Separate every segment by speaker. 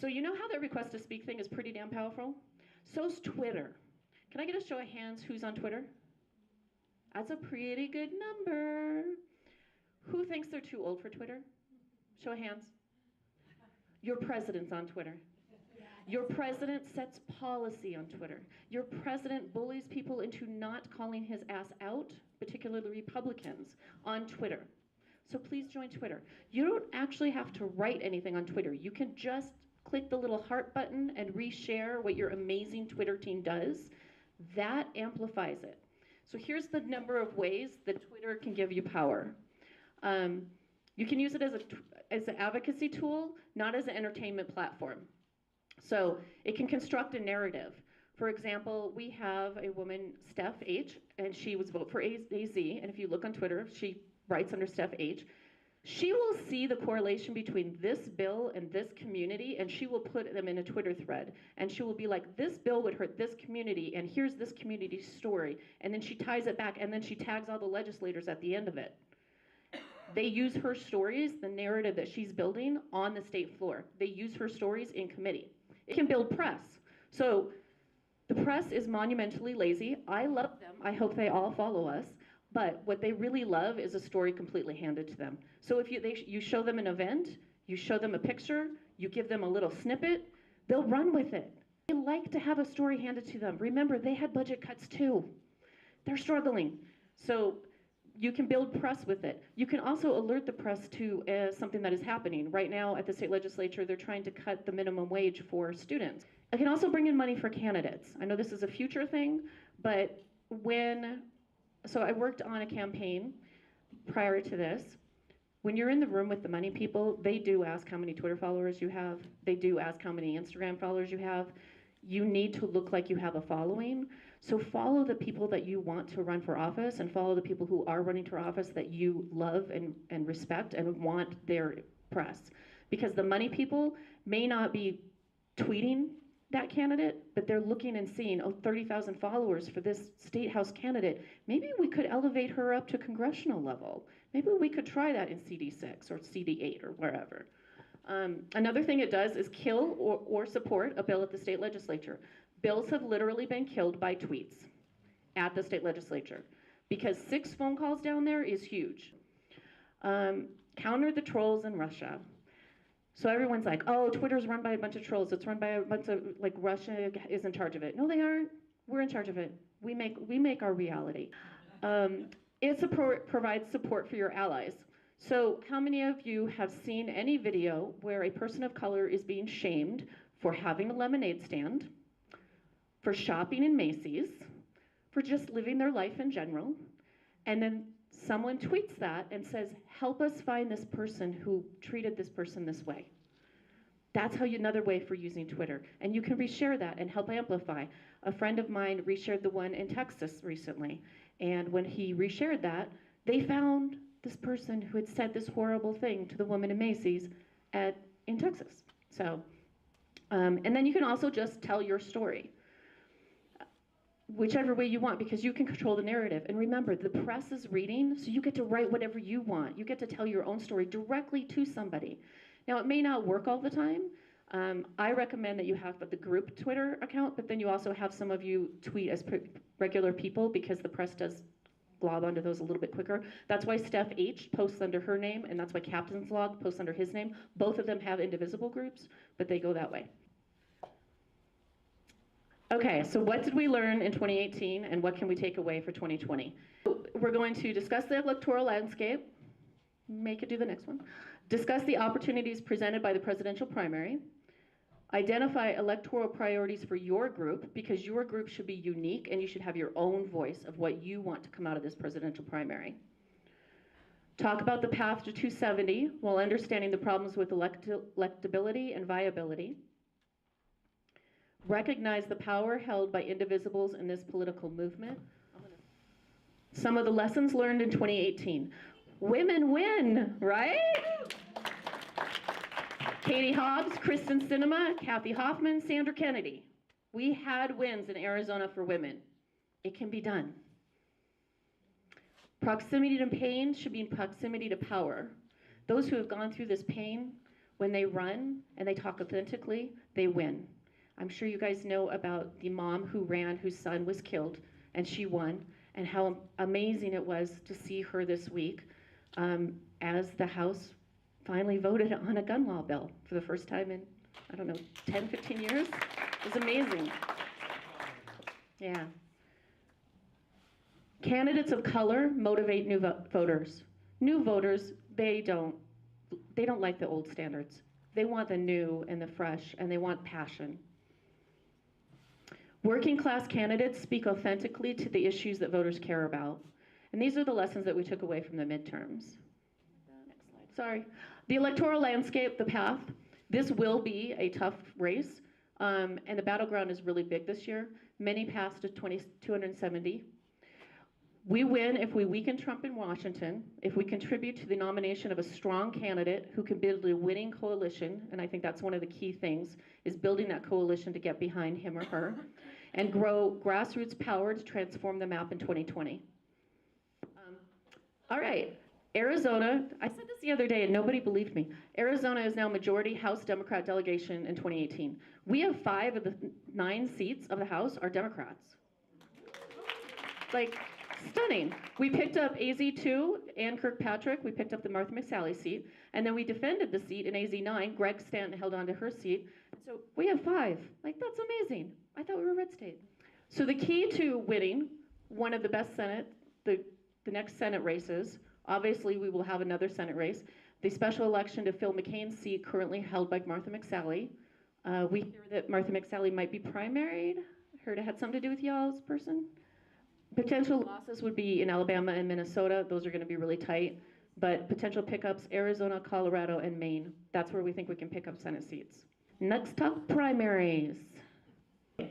Speaker 1: So you know how that request to speak thing is pretty damn powerful? So's Twitter. Can I get a show of hands who's on Twitter? That's a pretty good number. Who thinks they're too old for Twitter? Show of hands. Your president's on Twitter. Your president sets policy on Twitter. Your president bullies people into not calling his ass out, particularly Republicans, on Twitter. So please join Twitter. You don't actually have to write anything on Twitter. You can just click the little heart button and reshare what your amazing Twitter team does. That amplifies it. So here's the number of ways that Twitter can give you power. You can use it as an advocacy tool, not as an entertainment platform. So it can construct a narrative. For example, we have a woman, Steph H., and she was vote for AZ, and if you look on Twitter, she writes under Steph H. She will see the correlation between this bill and this community, and she will put them in a Twitter thread. And she will be like, this bill would hurt this community, and here's this community's story. And then she ties it back, and then she tags all the legislators at the end of it. They use her stories, the narrative that she's building, on the state floor. They use her stories in committee. It can build press. So the press is monumentally lazy. I love them. I hope they all follow us. But what they really love is a story completely handed to them. So if you show them an event, you show them a picture, you give them a little snippet, they'll run with it. They like to have a story handed to them. Remember, they had budget cuts too. They're struggling. So you can build press with it. You can also alert the press to something that is happening. Right now at the state legislature, they're trying to cut the minimum wage for students. It can also bring in money for candidates. I know this is a future thing, but so I worked on a campaign prior to this. When you're in the room with the money people, they do ask how many Twitter followers you have. They do ask how many Instagram followers you have. You need to look like you have a following. So follow the people that you want to run for office, and follow the people who are running for office that you love and respect and want their press. Because the money people may not be tweeting that candidate, but they're looking and seeing, oh, 30,000 followers for this state house candidate. Maybe we could elevate her up to congressional level. Maybe we could try that in CD6 or CD8 or wherever. Another thing it does is kill or support a bill at the state legislature. Bills have literally been killed by tweets at the state legislature because 6 phone calls down there is huge. Counter the trolls in Russia. So everyone's like, oh, Twitter's run by a bunch of trolls. It's run by a bunch of, like, Russia is in charge of it. No, they aren't. We're in charge of it. We make our reality. It provides support for your allies. So how many of you have seen any video where a person of color is being shamed for having a lemonade stand, for shopping in Macy's, for just living their life in general, and then someone tweets that and says, help us find this person who treated this person this way. That's another way for using Twitter. And you can reshare that and help amplify. A friend of mine reshared the one in Texas recently. And when he reshared that, they found this person who had said this horrible thing to the woman in Macy's in Texas. So, and then you can also just tell your story. Whichever way you want, because you can control the narrative. And remember, the press is reading, so you get to write whatever you want. You get to tell your own story directly to somebody. Now, it may not work all the time. I recommend that you have the group Twitter account, but then you also have some of you tweet as regular people, because the press does glob onto those a little bit quicker. That's why Steph H posts under her name, and that's why Captain's Log posts under his name. Both of them have Indivisible groups, but they go that way. Okay, so what did we learn in 2018 and what can we take away for 2020? We're going to discuss the electoral landscape, make it do the next one, discuss the opportunities presented by the presidential primary, identify electoral priorities for your group, because your group should be unique and you should have your own voice of what you want to come out of this presidential primary. Talk about the path to 270 while understanding the problems with electability and viability. Recognize the power held by indivisibles in this political movement. Some of the lessons learned in 2018. Women win, right? Katie Hobbs, Kristen Sinema, Kathy Hoffman, Sandra Kennedy. We had wins in Arizona for women. It can be done. Proximity to pain should be in proximity to power. Those who have gone through this pain When they run and they talk authentically, they win. I'm sure you guys know about the mom who ran, whose son was killed, and she won, and how amazing it was to see her this week as the House finally voted on a gun law bill for the first time in, I don't know, 10, 15 years. It was amazing. Yeah. Candidates of color motivate new voters. New voters, they don't like the old standards. They want the new and the fresh, and they want passion. Working class candidates speak authentically to the issues that voters care about. And these are the lessons that we took away from the midterms. Next slide. Sorry. The electoral landscape, the path, this will be a tough race, and the battleground is really big this year. Many passed to 270. We win if we weaken Trump in Washington, if we contribute to the nomination of a strong candidate who can build a winning coalition, and I think that's one of the key things, is building that coalition to get behind him or her, and grow grassroots power to transform the map in 2020. All right, Arizona, I said this the other day and nobody believed me. Arizona is now majority House Democrat delegation in 2018. We have 5 of the 9 seats of the House are Democrats. Like, stunning. We picked up AZ2 and Kirkpatrick. We picked up the Martha McSally seat. And then we defended the seat in AZ9. Greg Stanton held on to her seat. So we have 5. Like, that's amazing. I thought we were a red state. So the key to winning one of the best Senate, the next Senate races, obviously we will have another Senate race. The special election to fill McCain's seat currently held by Martha McSally. We hear that Martha McSally might be primaried. Heard it had something to do with y'all's person. Potential losses would be in Alabama and Minnesota. Those are going to be really tight. But potential pickups, Arizona, Colorado, and Maine. That's where we think we can pick up Senate seats. Next up, primaries.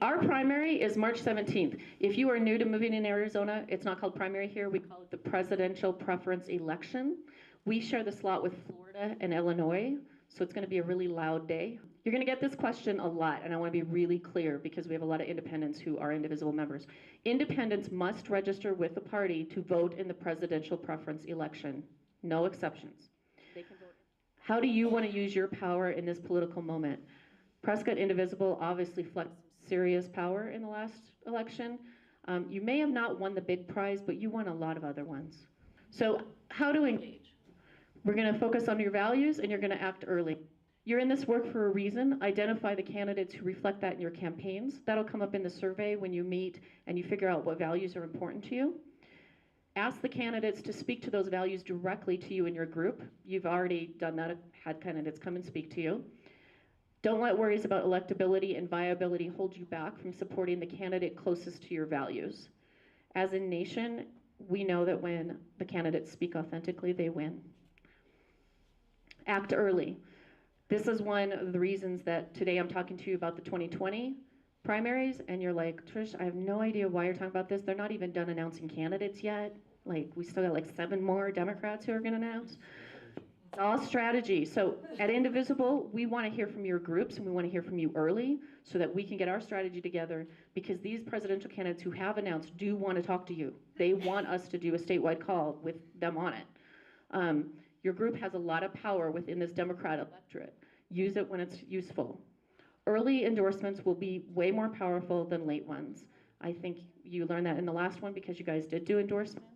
Speaker 1: Our primary is March 17th. If you are new to moving in Arizona, it's not called primary here. We call it the presidential preference election. We share the slot with Florida and Illinois, so it's going to be a really loud day. You're going to get this question a lot, and I want to be really clear because we have a lot of independents who are Indivisible members. Independents must register with the party to vote in the presidential preference election. No exceptions. They can vote. How do you want to use your power in this political moment? Prescott Indivisible obviously flexed serious power in the last election. You may have not won the big prize, but you won a lot of other ones. So how to engage? We're going to focus on your values, and you're going to act early. You're in this work for a reason. Identify the candidates who reflect that in your campaigns. That'll come up in the survey when you meet and you figure out what values are important to you. Ask the candidates to speak to those values directly to you in your group. You've already done that, had candidates come and speak to you. Don't let worries about electability and viability hold you back from supporting the candidate closest to your values. As a nation, we know that when the candidates speak authentically, they win. Act early. This is one of the reasons that today I'm talking to you about the 2020 primaries, and you're like, Trish, I have no idea why you're talking about this. They're not even done announcing candidates yet. Like, we still got like 7 more Democrats who are gonna announce. It's all strategy. So at Indivisible, we want to hear from your groups, and we want to hear from you early so that we can get our strategy together, because these presidential candidates who have announced do want to talk to you. They want us to do a statewide call with them on it. Your group has a lot of power within this Democrat electorate. Use it when it's useful. Early endorsements will be way more powerful than late ones. I think you learned that in the last one because you guys did do endorsements.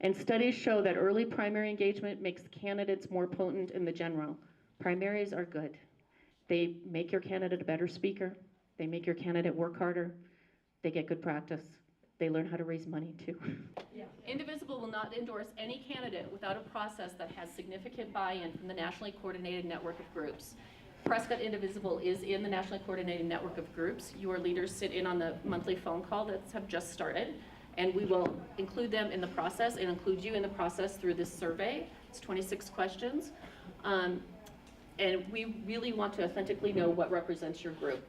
Speaker 1: And studies show that early primary engagement makes candidates more potent in the general. Primaries are good. They make your candidate a better speaker. They make your candidate work harder. They get good practice. They learn how to raise money too. Yeah. Indivisible will not endorse any candidate without a process that has significant buy-in from the nationally coordinated network of groups. Prescott Indivisible is in the nationally coordinated network of groups. Your leaders sit in on the monthly phone call that have just started, and we will include them in the process and include you in the process through this survey. It's 26 questions. And we really want to authentically know what represents your group.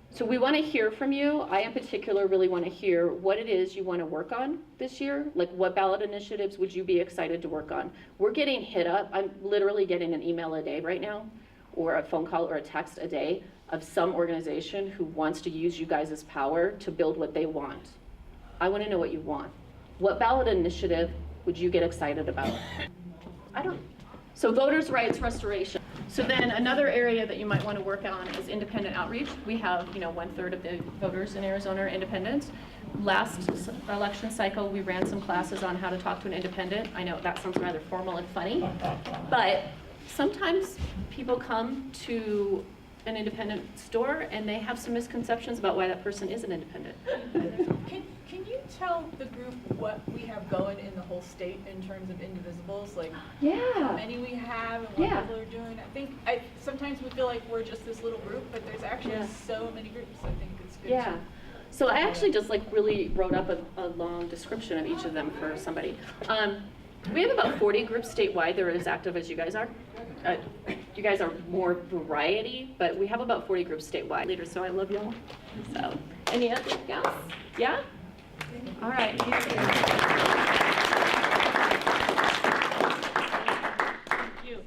Speaker 1: So we want to hear from you. I in particular really want to hear what it is you want to work on this year. Like, what ballot initiatives would you be excited to work on? We're getting hit up. I'm literally getting an email a day right now, or a phone call or a text a day of some organization who wants to use you guys' power to build what they want. I want to know what you want. What ballot initiative would you get excited about? So voters' rights restoration. So then another area that you might want to work on is independent outreach. We have, 1/3 of the voters in Arizona are independent. Last election cycle, we ran some classes on how to talk to an independent. I know that sounds rather formal and funny, but sometimes people come to an independent store and they have some misconceptions about why that person is an independent.
Speaker 2: Can you tell the group what we have going in the whole state in terms of Indivisibles? Like how many we have and what people are doing? I sometimes we feel like we're just this little group, but there's actually so many groups. I think it's good.
Speaker 1: Yeah. So I actually just really wrote up a long description of each of them for somebody. We have about 40 groups statewide. They're as active as you guys are. You guys are more variety, but we have about 40 groups statewide. Leaders, so I love y'all. So, any other else? Yeah? All right. Thank you.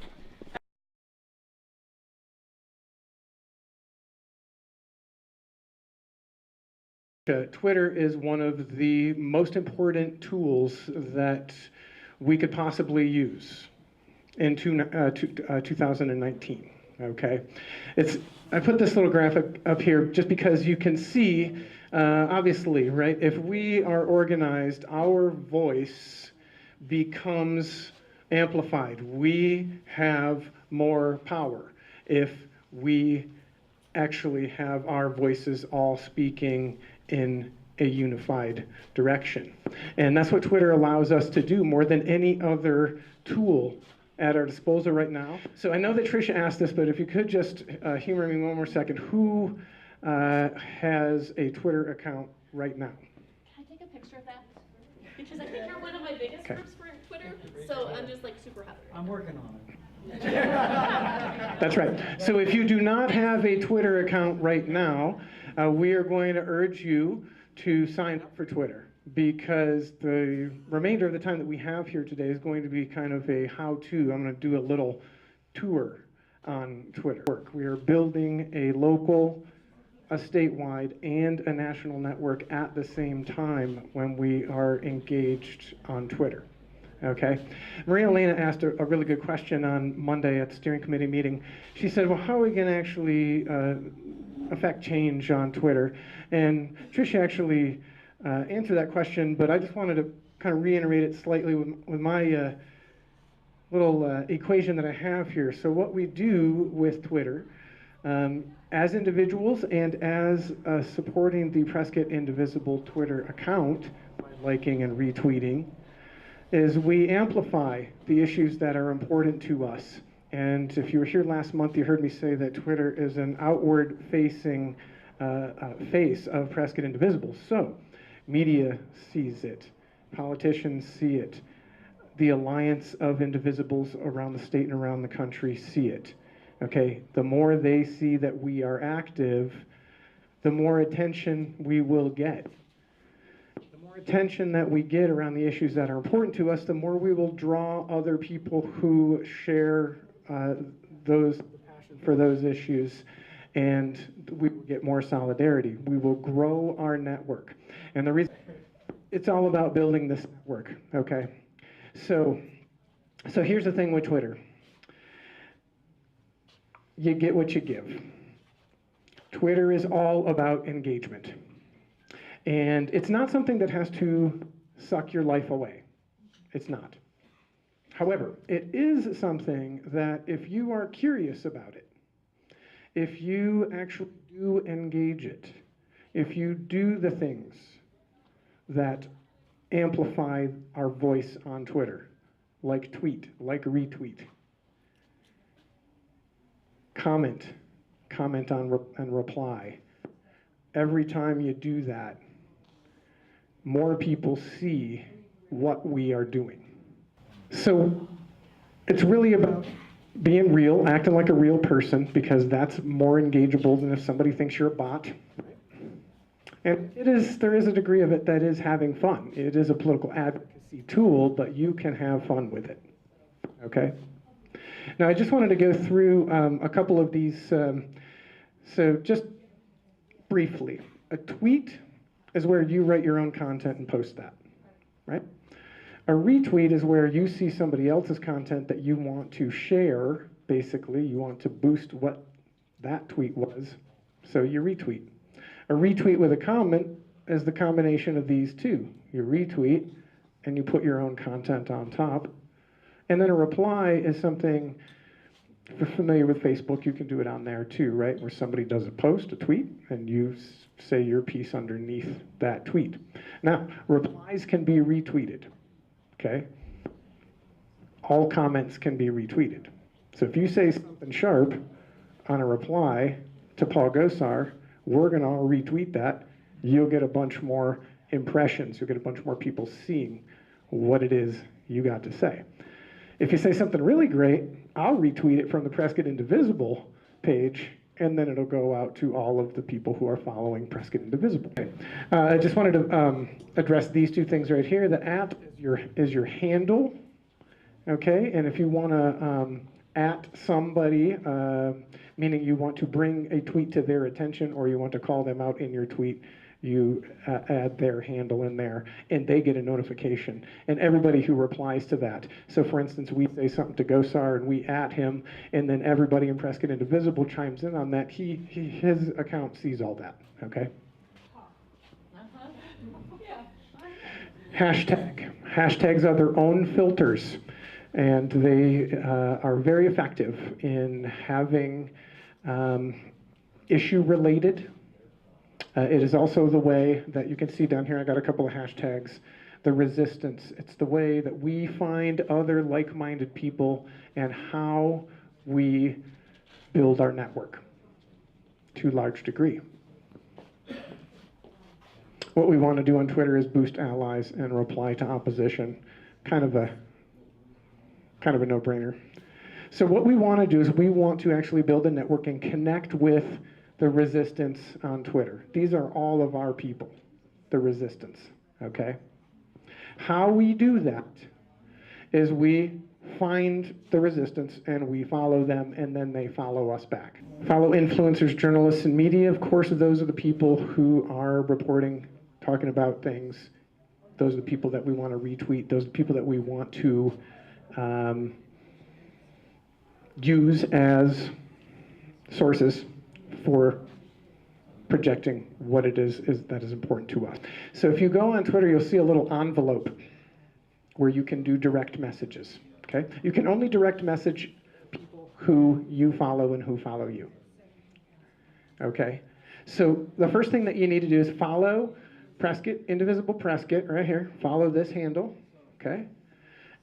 Speaker 3: Twitter is one of the most important tools that we could possibly use in 2019, okay? I put this little graphic up here just because you can see, obviously, right? If we are organized, our voice becomes amplified. We have more power if we actually have our voices all speaking in a unified direction. And that's what Twitter allows us to do more than any other tool at our disposal right now. So I know that Tricia asked this, but if you could just humor me one more second. Who has a Twitter account right now?
Speaker 1: Can I take a picture of that? Because I think you're one of my biggest groups for Twitter, so I'm just super happy.
Speaker 4: I'm working on it.
Speaker 3: That's right. So if you do not have a Twitter account right now, we are going to urge you to sign up for Twitter, because the remainder of the time that we have here today is going to be kind of a how-to. I'm going to do a little tour on Twitter. We are building a local, a statewide, and a national network at the same time when we are engaged on Twitter. Okay, Maria Elena asked a really good question on Monday at the steering committee meeting. She said, well, how are we going to actually affect change on Twitter? And Tricia actually answered that question, but I just wanted to kind of reiterate it slightly with my little equation that I have here. So what we do with Twitter, as individuals and as supporting the Prescott Indivisible Twitter account by liking and retweeting, is we amplify the issues that are important to us. And if you were here last month, you heard me say that Twitter is an outward-facing face of Prescott Indivisible. So media sees it, politicians see it, the alliance of indivisibles around the state and around the country see it. Okay, the more they see that we are active, the more attention we will get. Attention that we get around the issues that are important to us, the more we will draw other people who share those passion for those issues, and we will get more solidarity. We will grow our network. And the reason, it's all about building this network, okay? So here's the thing with Twitter. You get what you give. Twitter is all about engagement. And it's not something that has to suck your life away. It's not. However, it is something that if you are curious about it, if you actually do engage it, if you do the things that amplify our voice on Twitter, like tweet, like retweet, comment on and reply, every time you do that, more people see what we are doing. So it's really about being real, acting like a real person, because that's more engageable than if somebody thinks you're a bot. And there is a degree of it that is having fun. It is a political advocacy tool, but you can have fun with it, okay? Now I just wanted to go through a couple of these, so just briefly. A tweet is where you write your own content and post that, right? A retweet is where you see somebody else's content that you want to share. Basically, you want to boost what that tweet was, so you retweet. A retweet with a comment is the combination of these two. You retweet, and you put your own content on top. And then a reply is something, if you're familiar with Facebook, you can do it on there too, right? Where somebody does a post, a tweet, and you say your piece underneath that tweet. Now, replies can be retweeted, okay? All comments can be retweeted. So if you say something sharp on a reply to Paul Gosar, we're gonna all retweet that. You'll get a bunch more impressions. You'll get a bunch more people seeing what it is you got to say. If you say something really great, I'll retweet it from the Prescott Indivisible page, and then it'll go out to all of the people who are following Prescott Indivisible. Okay. I just wanted to address these two things right here. The @ is your handle, okay? And if you want to at somebody, meaning you want to bring a tweet to their attention or you want to call them out in your tweet, you add their handle in there, and they get a notification, and everybody who replies to that. So for instance, we say something to Gosar and we at him, and then everybody in Prescott Indivisible chimes in on that. His account sees all that, okay? Hashtag. Hashtags are their own filters, and they are very effective in having issue-related. It is also the way that you can see down here, I got a couple of hashtags, the resistance. It's the way that we find other like-minded people and how we build our network to a large degree. What we want to do on Twitter is boost allies and reply to opposition. Kind of a no-brainer. So what we want to do is we want to actually build a network and connect with the resistance on Twitter. These are all of our people, the resistance, okay? How we do that is we find the resistance and we follow them, and then they follow us back. Follow influencers, journalists, and media. Of course, those are the people who are reporting, talking about things. Those are the people that we want to retweet. Those are the people that we want to use as sources for projecting what it is that is important to us. So if you go on Twitter, you'll see a little envelope where you can do direct messages, okay? You can only direct message people who you follow and who follow you, okay? So the first thing that you need to do is follow Prescott, Indivisible Prescott, right here. Follow this handle, okay?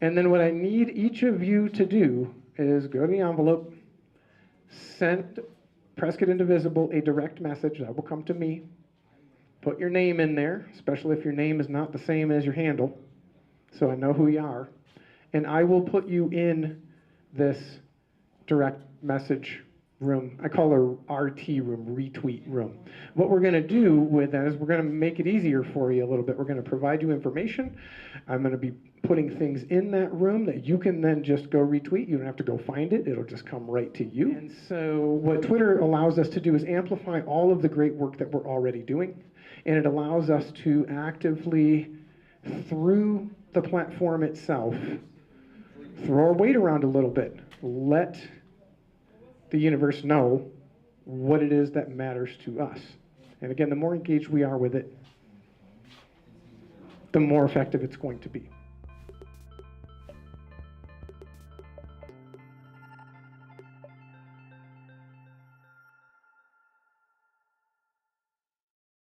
Speaker 3: And then what I need each of you to do is go to the envelope, send Prescott Indivisible a direct message that will come to me. Put your name in there, especially if your name is not the same as your handle, so I know who you are. And I will put you in this direct message room. I call it RT room, retweet room. What we're going to do with that is we're going to make it easier for you a little bit. We're going to provide you information. I'm going to be putting things in that room that you can then just go retweet. You don't have to go find it. It'll just come right to you. And so what Twitter allows us to do is amplify all of the great work that we're already doing. And it allows us to actively, through the platform itself, throw our weight around a little bit. Let the universe know what it is that matters to us. And again, the more engaged we are with it, the more effective it's going to be.